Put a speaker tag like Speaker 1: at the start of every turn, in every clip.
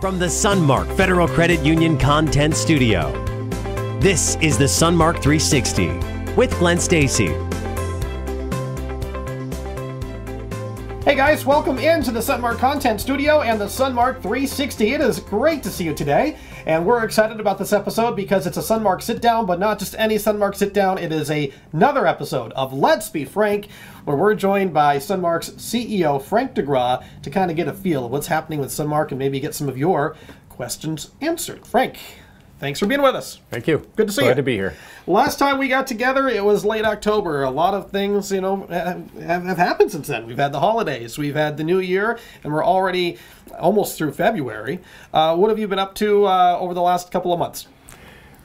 Speaker 1: From the Sunmark Federal Credit Union Content Studio, this is the Sunmark 360 with Glen Stacey.
Speaker 2: Hey guys, welcome into the Sunmark Content Studio and the Sunmark 360. It is great to see you today, and we're excited about this episode because it's a Sunmark Sit-Down, but not just any Sunmark Sit-Down. It is another episode of Let's Be Frank, where we're joined by Sunmark's CEO, Frank DeGraw, to kind of get a feel of what's happening with Sunmark and maybe get some of your questions answered. Frank, thanks for being with us.
Speaker 3: Thank you.
Speaker 2: Good to see you.
Speaker 3: Glad to be here.
Speaker 2: Last time we got together, it was late October. A lot of things, have happened since then. We've had the holidays, we've had the new year, and we're already almost through February. What have you been up to over the last couple of months?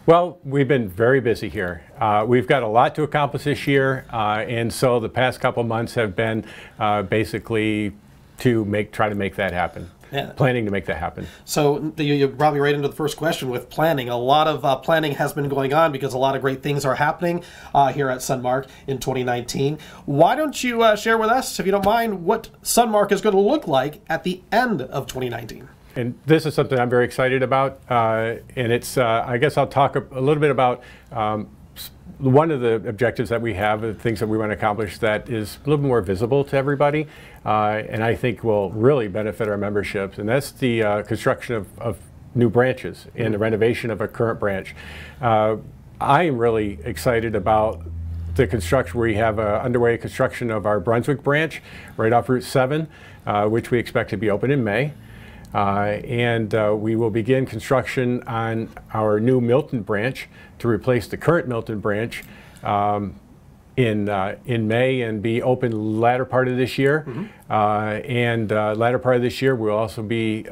Speaker 3: Well, we've been very busy here. We've got a lot to accomplish this year, and so the past couple of months have been basically to try to make that happen. Yeah. Planning to make that happen.
Speaker 2: So you brought me right into the first question with planning. A lot of planning has been going on because a lot of great things are happening here at Sunmark in 2019. Why don't you share with us, if you don't mind, what Sunmark is going to look like at the end of 2019?
Speaker 3: And this is something I'm very excited about, and it's, I guess I'll talk a little bit about one of the objectives that we have, the things that we want to accomplish that is a little more visible to everybody, and I think will really benefit our memberships, and that's the construction of new branches and the renovation of a current branch. I am really excited about the construction. We have underway construction of our Brunswick branch right off Route 7, which we expect to be open in May. And we will begin construction on our new Milton branch to replace the current Milton branch in May and be open latter part of this year. Latter part of this year we'll also be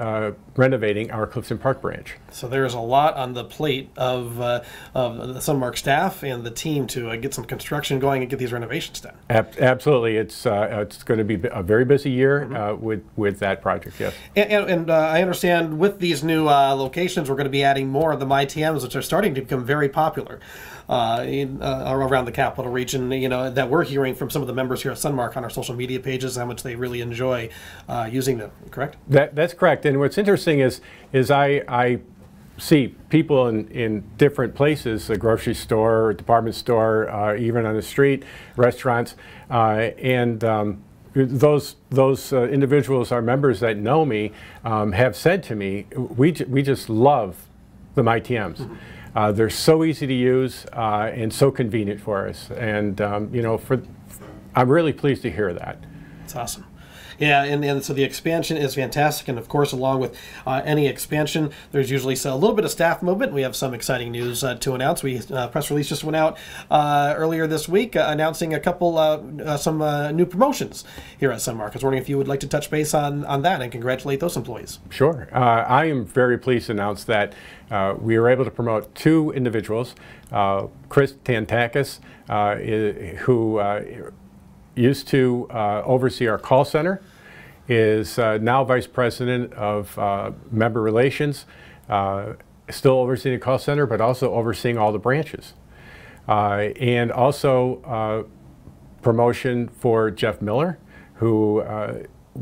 Speaker 3: renovating our Clifton Park branch. So
Speaker 2: there's a lot on the plate of the Sunmark staff and the team to get some construction going and get these renovations done.
Speaker 3: Absolutely, it's going to be a very busy year with that project. Yes.
Speaker 2: And I understand with these new locations, we're going to be adding more of the MyTMs, which are starting to become very popular around the capital region. That we're hearing from some of the members here at Sunmark on our social media pages how much they really enjoy using them. Correct?
Speaker 3: That's correct. And what's interesting is I see people in different places, a grocery store, department store, even on the street, restaurants, and those individuals, our members that know me, have said to me, we just love the MyTMs. They're so easy to use and so convenient for us, and I'm really pleased to hear that.
Speaker 2: That's awesome. Yeah, and so the expansion is fantastic, and of course, along with any expansion, there's usually a little bit of staff movement. We have some exciting news to announce. Press release just went out earlier this week announcing a couple some new promotions here at Sunmark. I was wondering if you would like to touch base on that and congratulate those employees.
Speaker 3: Sure. I am very pleased to announce that we were able to promote two individuals. Chris Tantakis, who used to oversee our call center, is now Vice President of Member Relations, still overseeing the call center, but also overseeing all the branches. And also promotion for Jeff Miller, who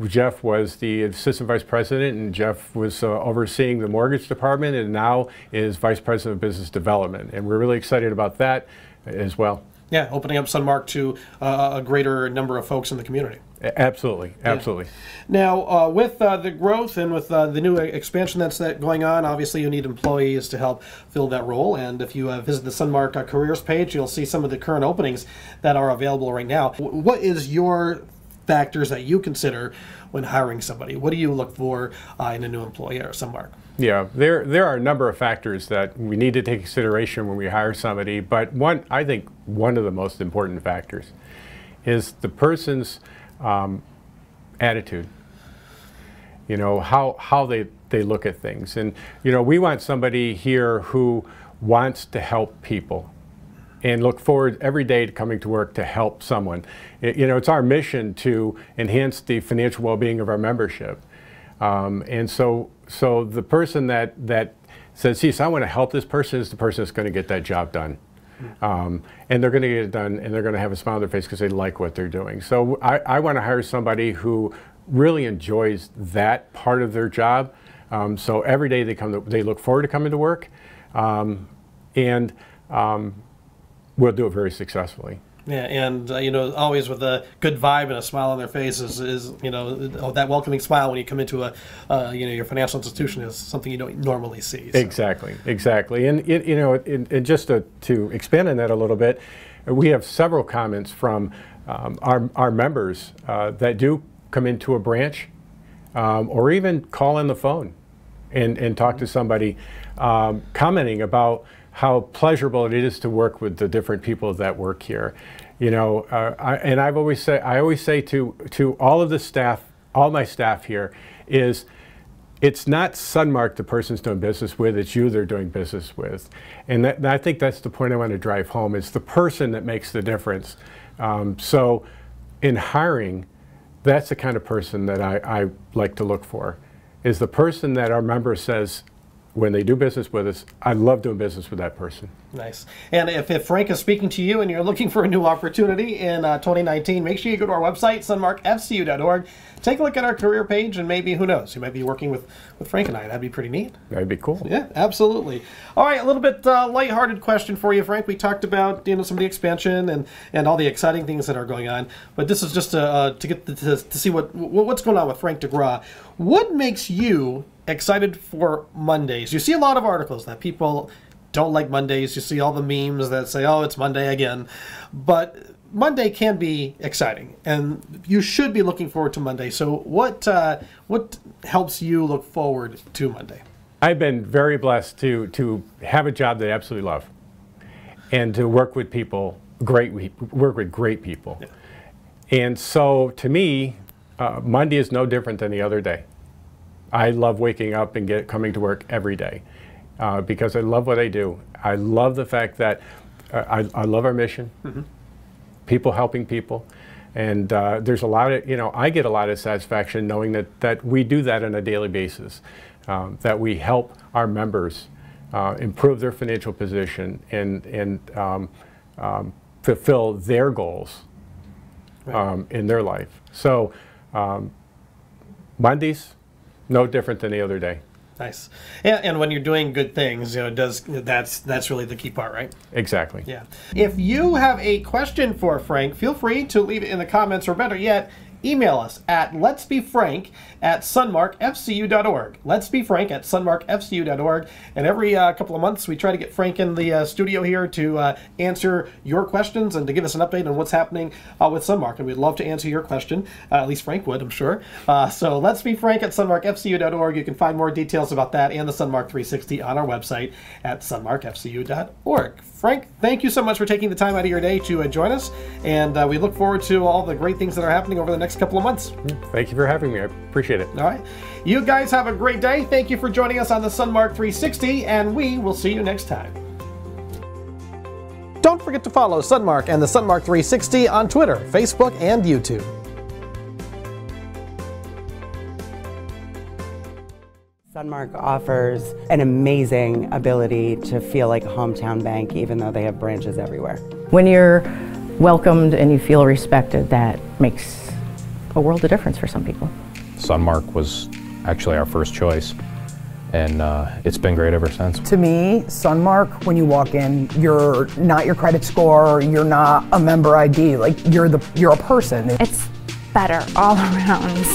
Speaker 3: Jeff was the Assistant Vice President, and Jeff was overseeing the mortgage department, and now is Vice President of Business Development. And we're really excited about that as well.
Speaker 2: Yeah, opening up Sunmark to a greater number of folks in the community.
Speaker 3: Absolutely, absolutely.
Speaker 2: Yeah. Now, with the growth and with the new expansion that's going on, obviously you need employees to help fill that role. And if you visit the Sunmark careers page, you'll see some of the current openings that are available right now. What is your factors that you consider when hiring somebody? What do you look for in a new employee at Sunmark?
Speaker 3: Yeah, there are a number of factors that we need to take consideration when we hire somebody, but I think one of the most important factors is the person's attitude. How they look at things, and we want somebody here who wants to help people and look forward every day to coming to work to help someone. It's our mission to enhance the financial well-being of our membership. And so the person that says, geez, I want to help this person, is the person that's going to get that job done. And they're going to get it done, and they're going to have a smile on their face because they like what they're doing. So I want to hire somebody who really enjoys that part of their job, So every day they look forward to coming to work, and we'll do it very successfully.
Speaker 2: Yeah, and you know, always with a good vibe and a smile on their face is you know, that welcoming smile when you come into a you know, your financial institution is something you don't normally see. So.
Speaker 3: Exactly, and you know, and just to expand on that a little bit, we have several comments from our members that do come into a branch, or even call on the phone and talk to somebody, commenting about how pleasurable it is to work with the different people that work here. You know, I always say to all of the staff, all my staff here, is it's not Sunmark the person's doing business with, it's you they're doing business with. And I think that's the point I want to drive home. It's the person that makes the difference. So in hiring, that's the kind of person that I like to look for, is the person that our member says, when they do business with us, I love doing business with that person.
Speaker 2: Nice. And if Frank is speaking to you and you're looking for a new opportunity in 2019, make sure you go to our website, sunmarkfcu.org. Take a look at our career page, and maybe, who knows, you might be working with Frank and I. That'd be pretty neat.
Speaker 3: That'd be cool.
Speaker 2: Yeah, absolutely. All right, a little bit lighthearted question for you, Frank. We talked about, you know, some of the expansion and all the exciting things that are going on, but this is just to get to see what's going on with Frank DeGraw. What makes you excited for Mondays? You see a lot of articles that people don't like Mondays. You see all the memes that say, oh, it's Monday again. But Monday can be exciting, and you should be looking forward to Monday. So what helps you look forward to Monday?
Speaker 3: I've been very blessed to have a job that I absolutely love, and to work with people, work with great people. Yeah. And so to me, Monday is no different than the other day. I love waking up and coming to work every day because I love what I do. I love the fact that I love our mission, people helping people, and there's a lot of, you know, I get a lot of satisfaction knowing that we do that on a daily basis, that we help our members improve their financial position and fulfill their goals in their life. So Mondays, no different than the other day.
Speaker 2: Nice. And when you're doing good things, you know, that's really the key part, right?
Speaker 3: Exactly.
Speaker 2: Yeah. If you have a question for Frank, feel free to leave it in the comments, or better yet, email us at letsbefrank@sunmarkfcu.org. letsbefrank@sunmarkfcu.org. And every couple of months, we try to get Frank in the studio here to answer your questions and to give us an update on what's happening with Sunmark. And we'd love to answer your question. At least Frank would, I'm sure. So letsbefrank@sunmarkfcu.org. You can find more details about that and the Sunmark 360 on our website at sunmarkfcu.org. Frank, thank you so much for taking the time out of your day to join us. And we look forward to all the great things that are happening over the next couple of months.
Speaker 3: Thank you for having me. I appreciate it.
Speaker 2: All right. You guys have a great day. Thank you for joining us on the Sunmark 360, and we will see you next time. Don't forget to follow Sunmark and the Sunmark 360 on Twitter, Facebook, and YouTube.
Speaker 4: Sunmark offers an amazing ability to feel like a hometown bank, even though they have branches everywhere.
Speaker 5: When you're welcomed and you feel respected, that makes a world of difference for some people.
Speaker 6: Sunmark was actually our first choice, and it's been great ever since.
Speaker 7: To me, Sunmark, when you walk in, you're not your credit score, you're not a member ID, like you're a person.
Speaker 8: It's better all around.